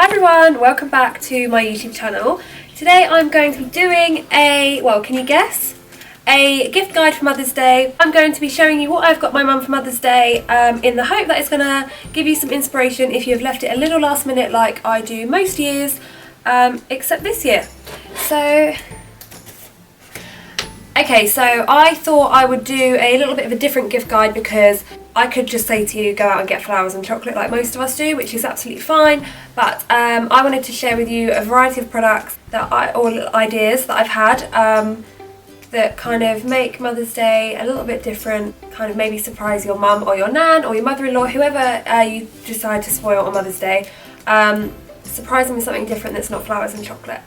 Hi everyone, welcome back to my YouTube channel. Today I'm going to be doing a, well, can you guess? A gift guide for Mother's Day. I'm going to be showing you what I've got my mum for Mother's Day in the hope that it's going to give you some inspiration if you've left it a little last minute like I do most years, except this year. Okay, so I thought I would do a little bit of a different gift guide because I could just say to you, go out and get flowers and chocolate like most of us do, which is absolutely fine, but I wanted to share with you a variety of products or ideas that I've had that kind of make Mother's Day a little bit different, kind of maybe surprise your mum or your nan or your mother-in-law, whoever you decide to spoil on Mother's Day, surprise them with something different that's not flowers and chocolate.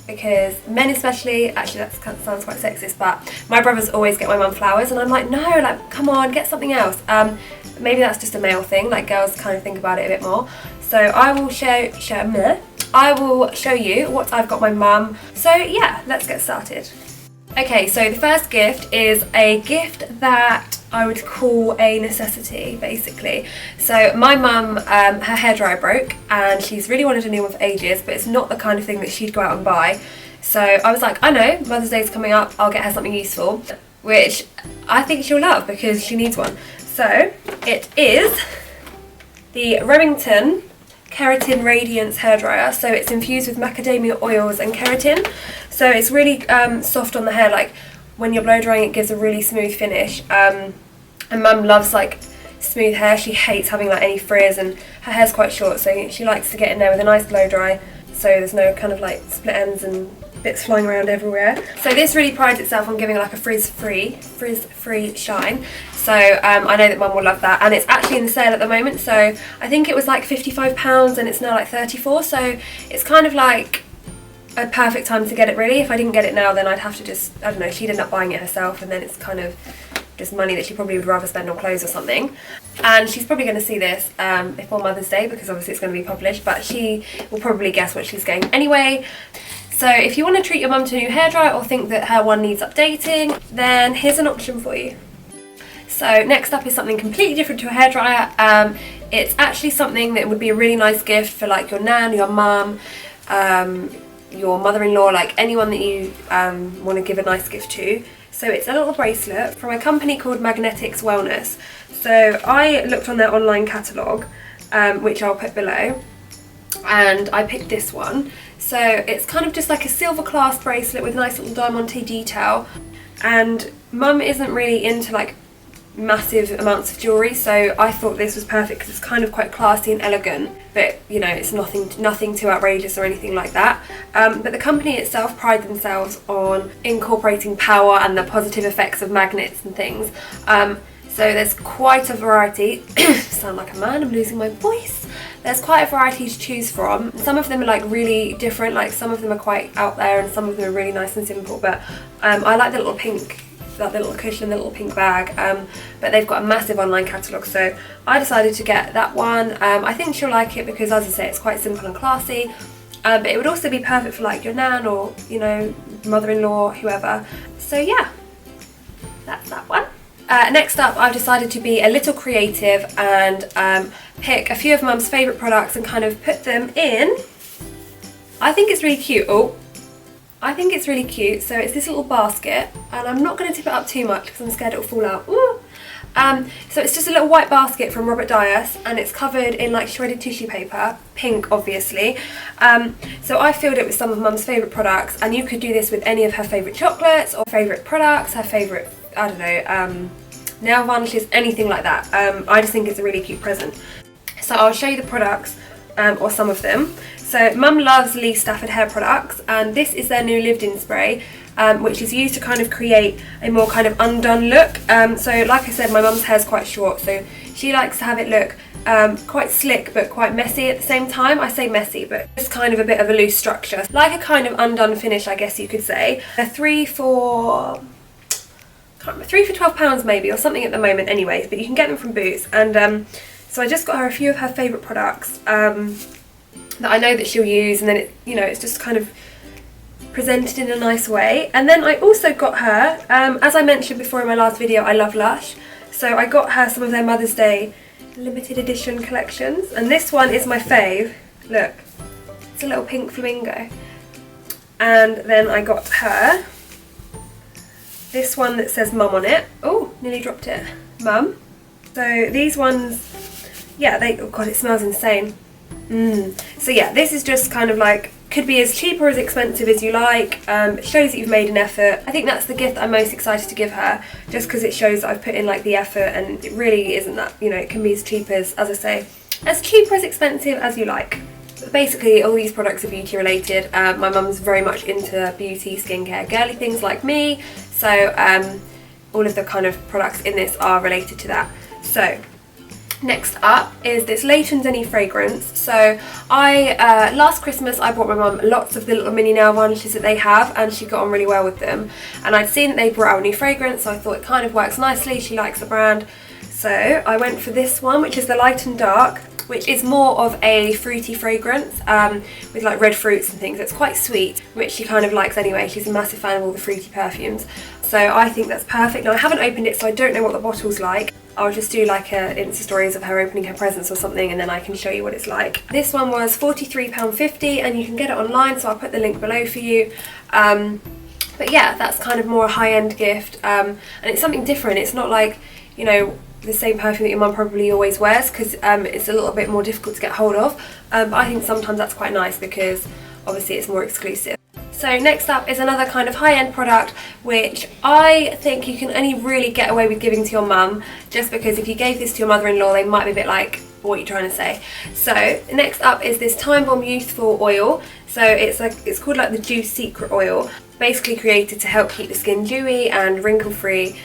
Because men especially, actually that sounds quite sexist, but my brothers always get my mum flowers and I'm like, no, like come on, get something else. Maybe that's just a male thing, like girls kind of think about it a bit more. So I will I will show you what I've got my mum. So yeah, let's get started. Okay, so the first gift is a gift that I would call a necessity, basically. So my mum, her hairdryer broke and she's really wanted a new one for ages, but it's not the kind of thing that she'd go out and buy. So I was like, I know, Mother's Day's coming up, I'll get her something useful, which I think she'll love because she needs one. So it is the Remington Keratin Radiance hairdryer. So it's infused with macadamia oils and keratin. So it's really soft on the hair, like when you're blow drying it gives a really smooth finish. And mum loves like smooth hair, she hates having like any frizz and her hair's quite short, so she likes to get in there with a nice blow dry so there's no kind of like split ends and bits flying around everywhere. So this really prides itself on giving like a frizz-free shine. So I know that mum will love that, and it's actually in the sale at the moment, so I think it was like £55 and it's now like £34, so it's kind of like a perfect time to get it really. If I didn't get it now then I'd have to just, I don't know, she'd end up buying it herself and then it's kind of just money that she probably would rather spend on clothes or something. And she's probably going to see this before Mother's Day because obviously it's going to be published, but she will probably guess what she's getting anyway. So if you want to treat your mum to a new hairdryer or think that her one needs updating, then here's an option for you. So next up is something completely different to a hairdryer. It's actually something that would be a really nice gift for like your nan, your mum, your mother-in-law, like anyone that you want to give a nice gift to. So it's a little bracelet from a company called Magnetics Wellness. So I looked on their online catalogue, which I'll put below, and I picked this one. So it's kind of just like a silver clasp bracelet with a nice little diamante detail, and mum isn't really into like massive amounts of jewellery, so I thought this was perfect because it's kind of quite classy and elegant, but you know, it's nothing too outrageous or anything like that. But the company itself pride themselves on incorporating power and the positive effects of magnets and things. So there's quite a variety. Sound like a man, I'm losing my voice. There's quite a variety to choose from. Some of them are like really different, like some of them are quite out there and some of them are really nice and simple, but I like the little pink, that little cushion, the little pink bag, but they've got a massive online catalogue, so I decided to get that one. I think she'll like it because, as I say, it's quite simple and classy, but it would also be perfect for like your nan or, you know, mother-in-law, whoever. So yeah, that's that one. Next up, I've decided to be a little creative and pick a few of mum's favourite products and kind of put them in. I think it's really cute. I think it's really cute. So it's this little basket, and I'm not going to tip it up too much because I'm scared it'll fall out. Ooh. So it's just a little white basket from Dyas, and it's covered in like shredded tissue paper, pink obviously. So I filled it with some of mum's favourite products, and you could do this with any of her favourite chocolates or favourite products, her favourite, I don't know, nail varnishes, anything like that. I just think it's a really cute present. So I'll show you the products, or some of them. So mum loves Stafford hair products, and this is their new lived-in spray, which is used to kind of create a more kind of undone look. So like I said, my mum's hair's quite short, so she likes to have it look quite slick but quite messy at the same time. I say messy, but it's kind of a bit of a loose structure, like a kind of undone finish, I guess you could say. They're three for £12 maybe, or something at the moment anyways, but you can get them from Boots. And so I just got her a few of her favourite products that I know that she'll use, and then it, you know, it's just kind of presented in a nice way. And then I also got her, as I mentioned before in my last video, I love Lush, so I got her some of their Mother's Day limited edition collections, and this one is my fave. Look, It's a little pink flamingo. And then I got her this one that says Mum on it. Oh, nearly dropped it. Mum. So these ones, yeah, oh god, it smells insane. So yeah, this is just kind of like, could be as cheap or as expensive as you like. It shows that you've made an effort. I think that's the gift I'm most excited to give her, just because it shows that I've put in like the effort, and it really isn't that, you know, it can be as cheap as I say, as cheap or as expensive as you like. But basically all these products are beauty related. My mum's very much into beauty, skincare, girly things like me, so all of the kind of products in this are related to that. So next up is this Leighton Denny fragrance. So I last Christmas I bought my mum lots of the little mini nail varnishes that they have, and she got on really well with them, and I'd seen that they brought out a new fragrance, so I thought it kind of works nicely. She likes the brand, so I went for this one, which is the Light and Dark, which is more of a fruity fragrance with like red fruits and things. It's quite sweet, which she kind of likes anyway. She's a massive fan of all the fruity perfumes, so I think that's perfect. Now I haven't opened it, so I don't know what the bottle's like. I'll just do like a Insta stories of her opening her presents or something, and then I can show you what it's like. This one was £43.50, and you can get it online, so I'll put the link below for you. But yeah, that's kind of more a high-end gift, and it's something different. It's not like, you know, the same perfume that your mum probably always wears, because it's a little bit more difficult to get hold of. But I think sometimes that's quite nice because obviously it's more exclusive. So next up is another kind of high-end product, which I think you can only really get away with giving to your mum, just because if you gave this to your mother-in-law, they might be a bit like, what are you trying to say? So next up is this Time Bomb Youthful Oil. So it's called like the Dew Secret Oil, basically created to help keep the skin dewy and wrinkle-free,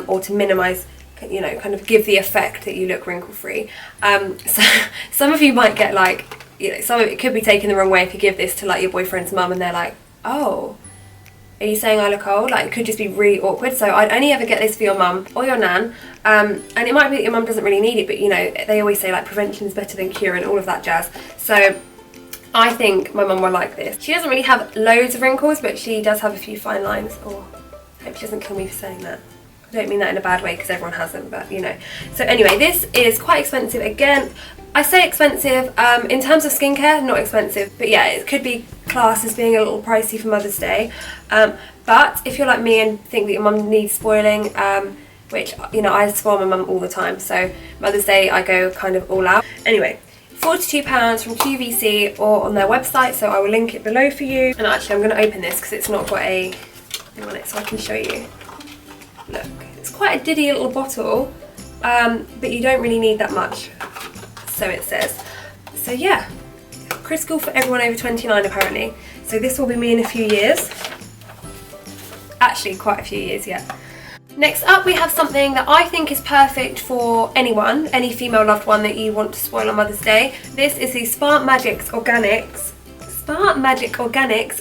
or to minimise, you know, kind of give the effect that you look wrinkle-free. So some of you might get like, you know, some of it could be taken the wrong way if you give this to like your boyfriend's mum and they're like, oh, are you saying I look old? Like, it could just be really awkward. So I'd only ever get this for your mum or your nan, and it might be that your mum doesn't really need it, but you know, they always say like prevention is better than cure and all of that jazz. So I think my mum will like this. She doesn't really have loads of wrinkles, but she does have a few fine lines. Oh, I hope she doesn't kill me for saying that. I don't mean that in a bad way, because everyone has them, but you know. So anyway, this is quite expensive. Again, I say expensive, in terms of skincare, not expensive, but yeah, it could be classed as being a little pricey for Mother's Day. But if you're like me and think that your mum needs spoiling, which, you know, I spoil my mum all the time, so Mother's Day I go kind of all out. Anyway, £42 from QVC or on their website, so I will link it below for you. And actually I'm going to open this because it's not got a thing on it, so I can show you. Look, it's quite a diddy little bottle, but you don't really need that much, so it says. So yeah, critical for everyone over 29 apparently. So this will be me in a few years. Actually, quite a few years, yeah. Next up, we have something that I think is perfect for anyone, any female loved one that you want to spoil on Mother's Day. This is the Spark Magic Organics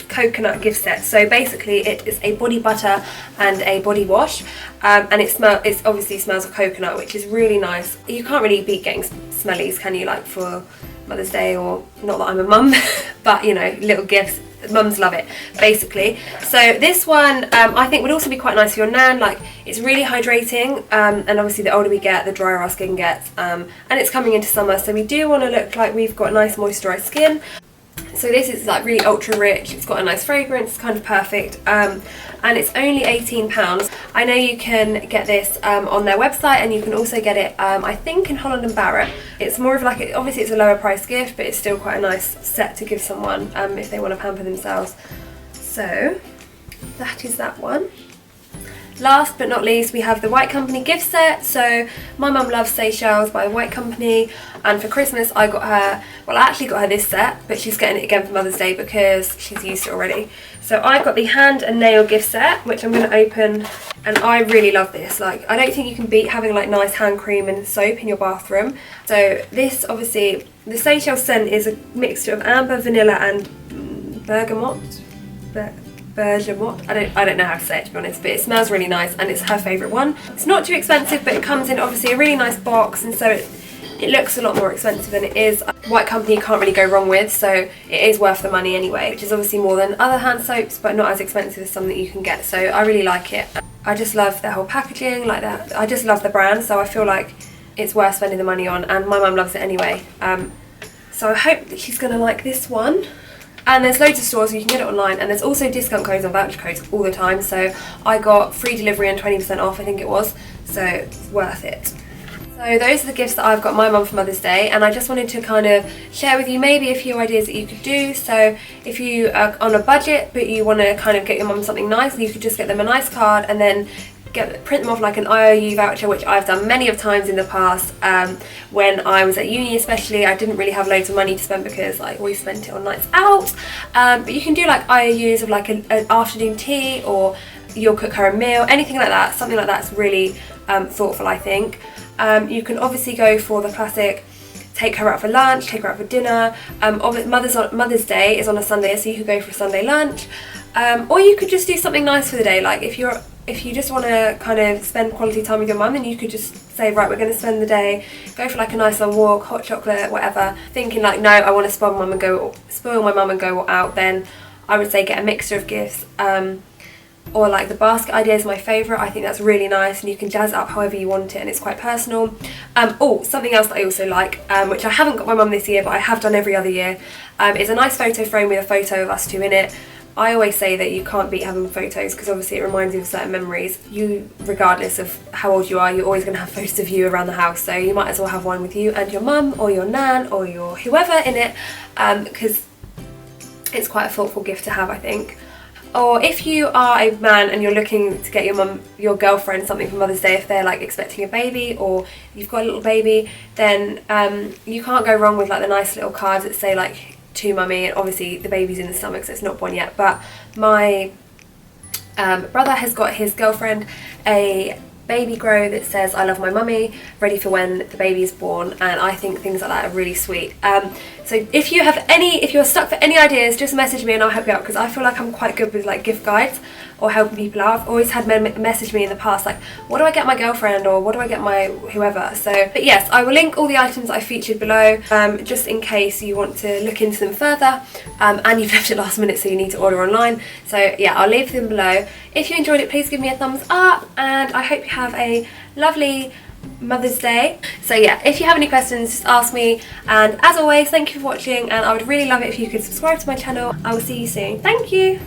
coconut gift set. So basically it is a body butter and a body wash, and it obviously smells of coconut, which is really nice. You can't really beat getting smellies, can you, like for Mother's Day, or not that I'm a mum, but you know, little gifts. Mums love it, basically. So this one I think would also be quite nice for your nan. Like, it's really hydrating, and obviously the older we get, the drier our skin gets, and it's coming into summer, so we do want to look like we've got nice moisturised skin. So this is like really ultra rich, it's got a nice fragrance, it's kind of perfect, and it's only £18. I know you can get this on their website, and you can also get it I think in Holland & Barrett. It's more of like, obviously it's a lower price gift, but it's still quite a nice set to give someone if they want to pamper themselves. So that is that one. Last but not least, we have the White Company gift set. So my mum loves Seychelles by the White Company, and for Christmas I got her, well, I actually got her this set, but she's getting it again for Mother's Day because she's used it already. So I got the hand and nail gift set, which I'm going to open, and I really love this. Like, I don't think you can beat having like nice hand cream and soap in your bathroom. So this, obviously, the Seychelles scent is a mixture of amber, vanilla and bergamot. I don't know how to say it, to be honest, but it smells really nice, and it's her favourite one. It's not too expensive, but it comes in obviously a really nice box, and so it looks a lot more expensive than it is. White Company you can't really go wrong with, so it is worth the money anyway, which is obviously more than other hand soaps, but not as expensive as some that you can get, so I really like it. I just love their whole packaging, like that. I just love the brand, so I feel like it's worth spending the money on, and my mum loves it anyway. So I hope that she's going to like this one. And there's loads of stores, so you can get it online, and there's also discount codes and voucher codes all the time. So I got free delivery and 20% off, I think it was, so it's worth it. So those are the gifts that I've got my mum for Mother's Day, and I just wanted to kind of share with you maybe a few ideas that you could do. So if you are on a budget but you want to kind of get your mum something nice, you could just get them a nice card and then print them off like an IOU voucher, which I've done many of times in the past. When I was at uni especially, I didn't really have loads of money to spend because I always spent it on nights out. But you can do like IOUs of like an afternoon tea, or you'll cook her a meal, anything like that. Something like that's really thoughtful, I think. You can obviously go for the classic take her out for lunch, take her out for dinner. Mother's Day is on a Sunday, so you could go for a Sunday lunch. Or you could just do something nice for the day, like if you just want to kind of spend quality time with your mum, then you could just say, right, we're going to spend the day, go for like a nice long walk, hot chocolate, whatever. Thinking like, no, I want to spoil my mum and go out, then I would say get a mixture of gifts. Or like the basket idea is my favourite. I think that's really nice, and you can jazz it up however you want it, and it's quite personal. Something else that I also like, which I haven't got my mum this year, but I have done every other year, is a nice photo frame with a photo of us two in it. I always say that you can't beat having photos, because obviously it reminds you of certain memories. You, regardless of how old you are, you're always going to have photos of you around the house, so you might as well have one with you and your mum or your nan or your whoever in it, because it's quite a thoughtful gift to have, I think. Or if you are a man and you're looking to get your girlfriend something for Mother's Day, if they're like expecting a baby or you've got a little baby, then you can't go wrong with like the nice little cards that say like to mummy, and obviously the baby's in the stomach, so it's not born yet, but my brother has got his girlfriend a baby grow that says I love my mummy, ready for when the baby is born, and I think things like that are really sweet. So if you're stuck for any ideas, just message me and I'll help you out, because I feel like I'm quite good with like gift guides or helping people out. I've always had men message me in the past like, what do I get my girlfriend, or what do I get my whoever. So, but yes, I will link all the items I featured below, just in case you want to look into them further, and you've left it last minute so you need to order online. So yeah, I'll leave them below. If you enjoyed it, please give me a thumbs up, and I hope you have a lovely Mother's Day. So yeah, if you have any questions, just ask me, and as always, thank you for watching, and I would really love it if you could subscribe to my channel. I will see you soon. Thank you.